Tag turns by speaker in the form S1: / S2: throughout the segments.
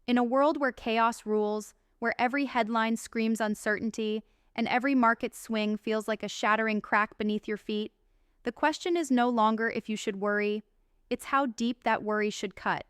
S1: In a world where chaos rules, where every headline screams uncertainty, and every market swing feels like a shattering crack beneath your feet, the question is no longer if you should worry, it's how deep that worry should cut.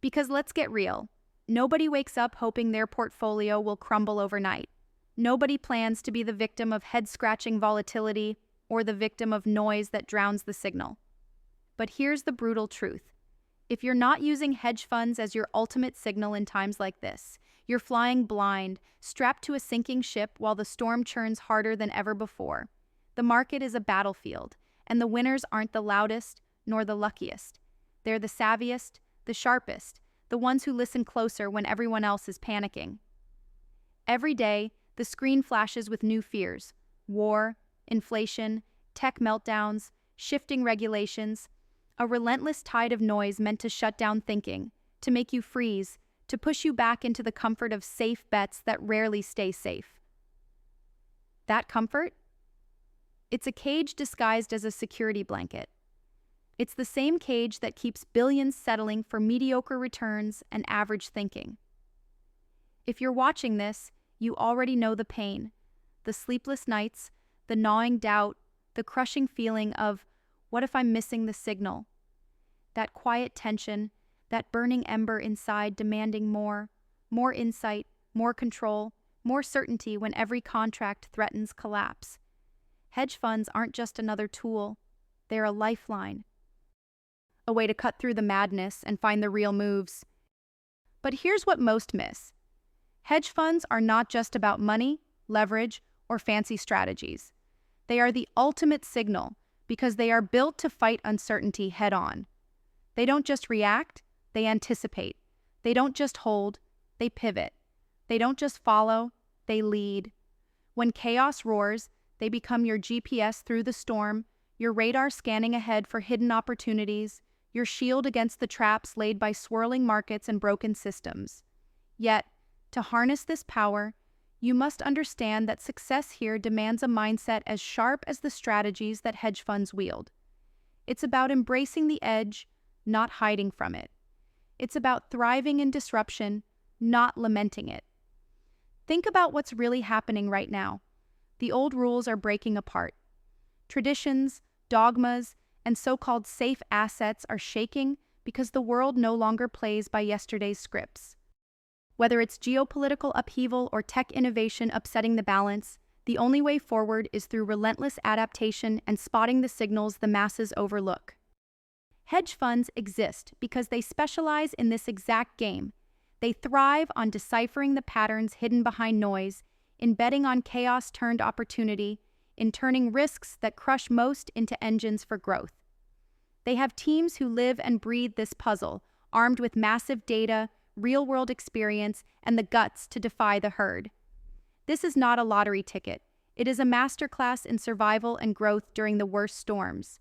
S1: Because let's get real, nobody wakes up hoping their portfolio will crumble overnight. Nobody plans to be the victim of head-scratching volatility or the victim of noise that drowns the signal. But here's the brutal truth. If you're not using hedge funds as your ultimate signal in times like this, you're flying blind, strapped to a sinking ship while the storm churns harder than ever before. The market is a battlefield, and the winners aren't the loudest nor the luckiest. They're the savviest, the sharpest, the ones who listen closer when everyone else is panicking. Every day, the screen flashes with new fears: war, inflation, tech meltdowns, shifting regulations, a relentless tide of noise meant to shut down thinking, to make you freeze, to push you back into the comfort of safe bets that rarely stay safe. That comfort? It's a cage disguised as a security blanket. It's the same cage that keeps billions settling for mediocre returns and average thinking. If you're watching this, you already know the pain, the sleepless nights, the gnawing doubt, the crushing feeling of, what if I'm missing the signal? That quiet tension, that burning ember inside demanding more insight, more control, more certainty when every contract threatens collapse. Hedge funds aren't just another tool, they're a lifeline. A way to cut through the madness and find the real moves. But here's what most miss. Hedge funds are not just about money, leverage, or fancy strategies. They are the ultimate signal because they are built to fight uncertainty head-on. They don't just react, they anticipate. They don't just hold, they pivot. They don't just follow, they lead. When chaos roars, they become your GPS through the storm, your radar scanning ahead for hidden opportunities, your shield against the traps laid by swirling markets and broken systems. Yet, to harness this power, you must understand that success here demands a mindset as sharp as the strategies that hedge funds wield. It's about embracing the edge, not hiding from it. It's about thriving in disruption, not lamenting it. Think about what's really happening right now. The old rules are breaking apart. Traditions, dogmas, and so-called safe assets are shaking because the world no longer plays by yesterday's scripts. Whether it's geopolitical upheaval or tech innovation upsetting the balance, the only way forward is through relentless adaptation and spotting the signals the masses overlook. Hedge funds exist because they specialize in this exact game. They thrive on deciphering the patterns hidden behind noise, in betting on chaos turned opportunity, in turning risks that crush most into engines for growth. They have teams who live and breathe this puzzle, armed with massive data, real-world experience, and the guts to defy the herd. This is not a lottery ticket. It is a masterclass in survival and growth during the worst storms.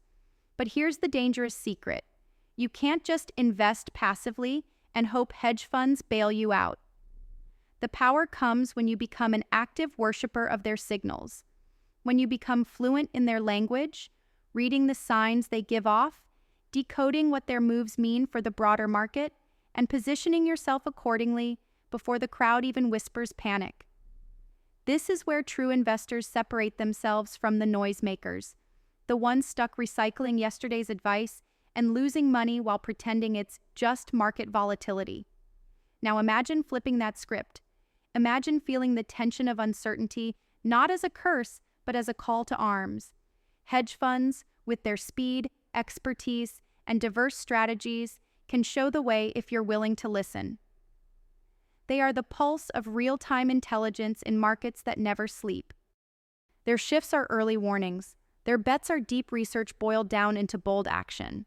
S1: But here's the dangerous secret. You can't just invest passively and hope hedge funds bail you out. The power comes when you become an active worshiper of their signals. When you become fluent in their language, reading the signs they give off, decoding what their moves mean for the broader market, and positioning yourself accordingly before the crowd even whispers panic. This is where true investors separate themselves from the noisemakers, the ones stuck recycling yesterday's advice and losing money while pretending it's just market volatility. Now imagine flipping that script. Imagine feeling the tension of uncertainty not as a curse, but as a call to arms. Hedge funds, with their speed, expertise, and diverse strategies, can show the way if you're willing to listen. They are the pulse of real-time intelligence in markets that never sleep. Their shifts are early warnings. Their bets are deep research boiled down into bold action.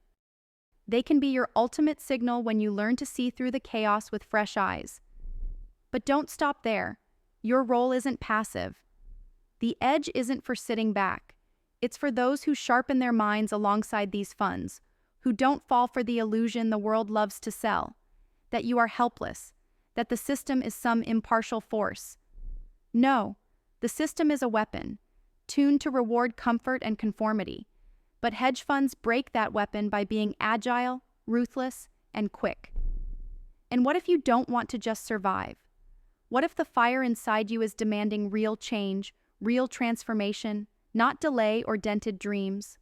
S1: They can be your ultimate signal when you learn to see through the chaos with fresh eyes. But don't stop there. Your role isn't passive. The edge isn't for sitting back. It's for those who sharpen their minds alongside these funds, who don't fall for the illusion the world loves to sell, that you are helpless, that the system is some impartial force. No, the system is a weapon, tuned to reward comfort and conformity. But hedge funds break that weapon by being agile, ruthless, and quick. And what if you don't want to just survive? What if the fire inside you is demanding real change, real transformation, not delay or dented dreams?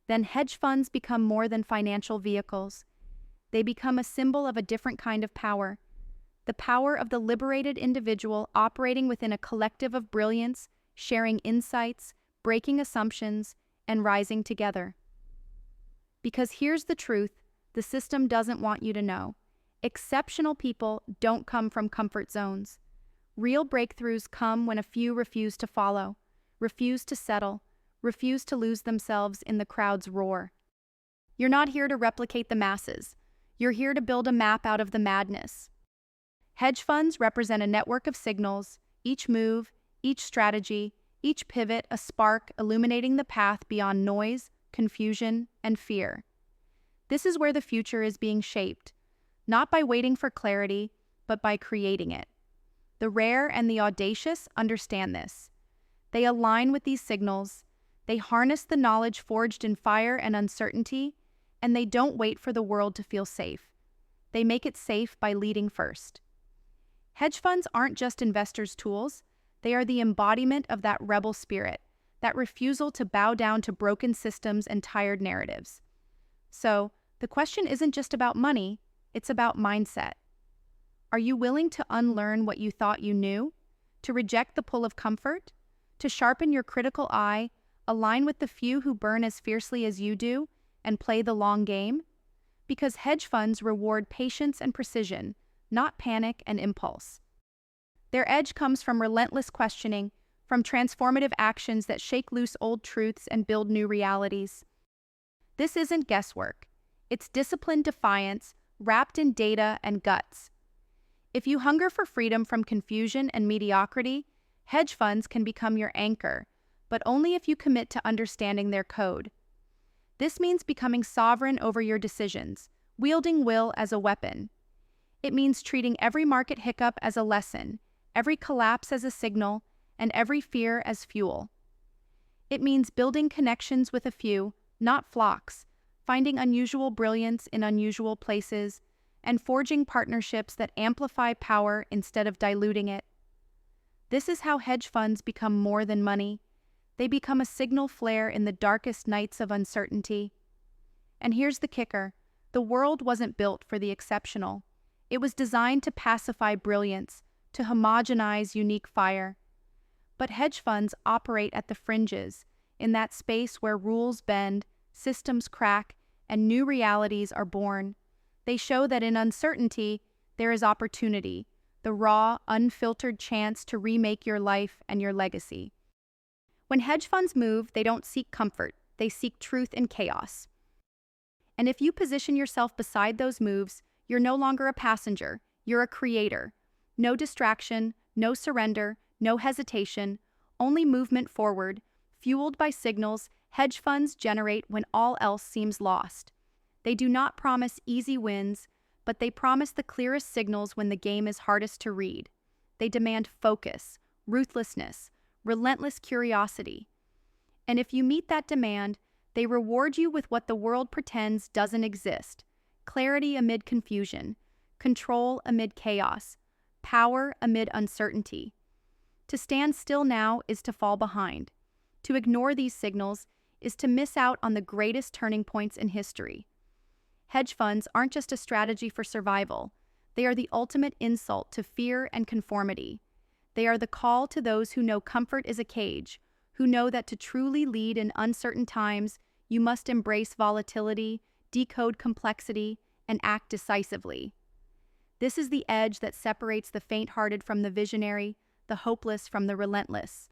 S1: Then hedge funds become more than financial vehicles. They become a symbol of a different kind of power, the power of the liberated individual operating within a collective of brilliance, sharing insights, breaking assumptions, and rising together. Because here's the truth, the system doesn't want you to know. Exceptional people don't come from comfort zones. Real breakthroughs come when a few refuse to follow, refuse to settle, refuse to lose themselves in the crowd's roar. You're not here to replicate the masses. You're here to build a map out of the madness. Hedge funds represent a network of signals, each move, each strategy, each pivot a spark illuminating the path beyond noise, confusion, and fear. This is where the future is being shaped, not by waiting for clarity, but by creating it. The rare and the audacious understand this. They align with these signals, they harness the knowledge forged in fire and uncertainty, and they don't wait for the world to feel safe. They make it safe by leading first. Hedge funds aren't just investors' tools, they are the embodiment of that rebel spirit, that refusal to bow down to broken systems and tired narratives. So, the question isn't just about money, it's about mindset. Are you willing to unlearn what you thought you knew? To reject the pull of comfort? To sharpen your critical eye, align with the few who burn as fiercely as you do, and play the long game? Because hedge funds reward patience and precision, not panic and impulse. Their edge comes from relentless questioning, from transformative actions that shake loose old truths and build new realities. This isn't guesswork. It's disciplined defiance, wrapped in data and guts. If you hunger for freedom from confusion and mediocrity, hedge funds can become your anchor, but only if you commit to understanding their code. This means becoming sovereign over your decisions, wielding will as a weapon. It means treating every market hiccup as a lesson, every collapse as a signal, and every fear as fuel. It means building connections with a few, not flocks, finding unusual brilliance in unusual places, and forging partnerships that amplify power instead of diluting it. This is how hedge funds become more than money. They become a signal flare in the darkest nights of uncertainty. And here's the kicker. The world wasn't built for the exceptional. It was designed to pacify brilliance, to homogenize unique fire. But hedge funds operate at the fringes, in that space where rules bend, systems crack, and new realities are born. They show that in uncertainty, there is opportunity, the raw, unfiltered chance to remake your life and your legacy. When hedge funds move, they don't seek comfort, they seek truth in chaos. And if you position yourself beside those moves, you're no longer a passenger, you're a creator. No distraction, no surrender, no hesitation, only movement forward, fueled by signals hedge funds generate when all else seems lost. They do not promise easy wins, but they promise the clearest signals when the game is hardest to read. They demand focus, ruthlessness, relentless curiosity. And if you meet that demand, they reward you with what the world pretends doesn't exist: clarity amid confusion, control amid chaos, power amid uncertainty. To stand still now is to fall behind. To ignore these signals is to miss out on the greatest turning points in history. Hedge funds aren't just a strategy for survival. They are the ultimate insult to fear and conformity. They are the call to those who know comfort is a cage, who know that to truly lead in uncertain times, you must embrace volatility, decode complexity, and act decisively. This is the edge that separates the faint-hearted from the visionary, the hopeless from the relentless.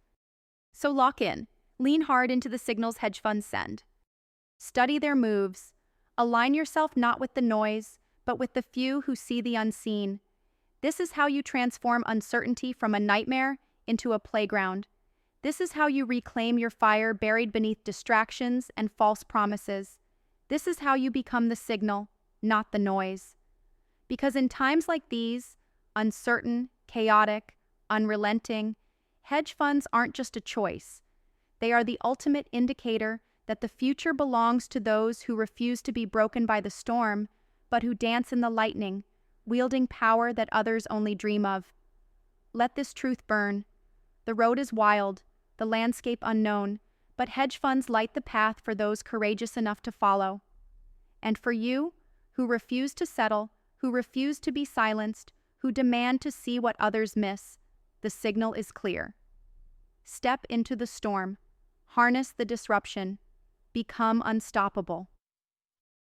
S1: So lock in. Lean hard into the signals hedge funds send. Study their moves. Align yourself not with the noise, but with the few who see the unseen. This is how you transform uncertainty from a nightmare into a playground. This is how you reclaim your fire buried beneath distractions and false promises. This is how you become the signal, not the noise. Because in times like these, uncertain, chaotic, unrelenting, hedge funds aren't just a choice. They are the ultimate indicator that the future belongs to those who refuse to be broken by the storm, but who dance in the lightning, wielding power that others only dream of. Let this truth burn. The road is wild, the landscape unknown, but hedge funds light the path for those courageous enough to follow. And for you, who refuse to settle, who refuse to be silenced, who demand to see what others miss, the signal is clear. Step into the storm. Harness the disruption. Become unstoppable.